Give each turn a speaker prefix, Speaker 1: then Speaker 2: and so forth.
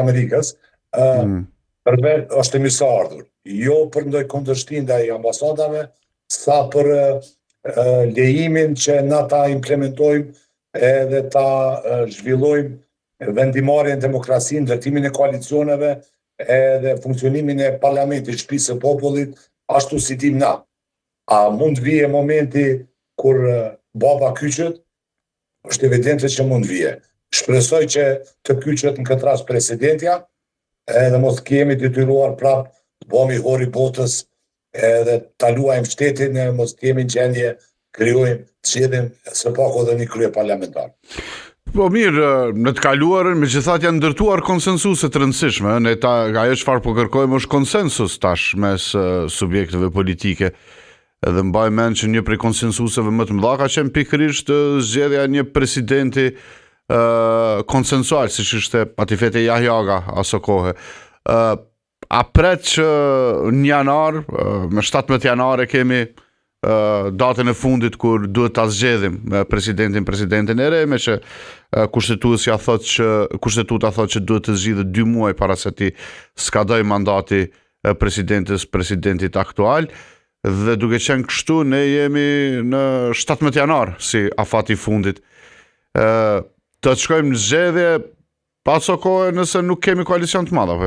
Speaker 1: Amerikës, është e mirëseardhur. Jo për ndonjë kundërshtim ndaj ambasadave, sa për lejimin që na ta implementojmë edhe ta zhvillojmë vendimarrjen, demokracinë, ndërtimin e koalicioneve, edhe funksionimin e parlamentit, shtëpisë së popullit, ashtu si dim na. A mund vije momenti kur baba kyçet? Është evidente që mund vije. Shpresoj që të kyçet në këtë rast presidentja, edhe mos kemi detyruar prap të bëhemi hori botës edhe ta luajmë shtetin, mos kemi në gjendje krijojmë, zgjedhim së paku edhe një krye parlamentar.
Speaker 2: Po mirë, në të kaluarën, megjithatë janë ndërtuar konsensuse të rëndësishme, ajo çfarë po kërkojmë është konsensus tash mes subjekteve politike. Edhe mbaj mend që një prej konsensuseve më të mëdha ka qenë pikërisht zgjedhja e një presidenti konsensual, siç ishte Atifete Jahjaga aso kohë. A pret që në janar, me 17 janar e kemi datën e fundit kur duhet ta zgjedhim presidentin e re, me që kushtetuta thotë që duhet të zgjidhet 2 muaj para se ti skadoj mandati presidentit aktual, dhe duke qenë kështu ne jemi në 17 janar si afati fundit. Të shkojmë në zgjedhje pa aso kohë nëse nuk kemi koalicion të madh apo jo?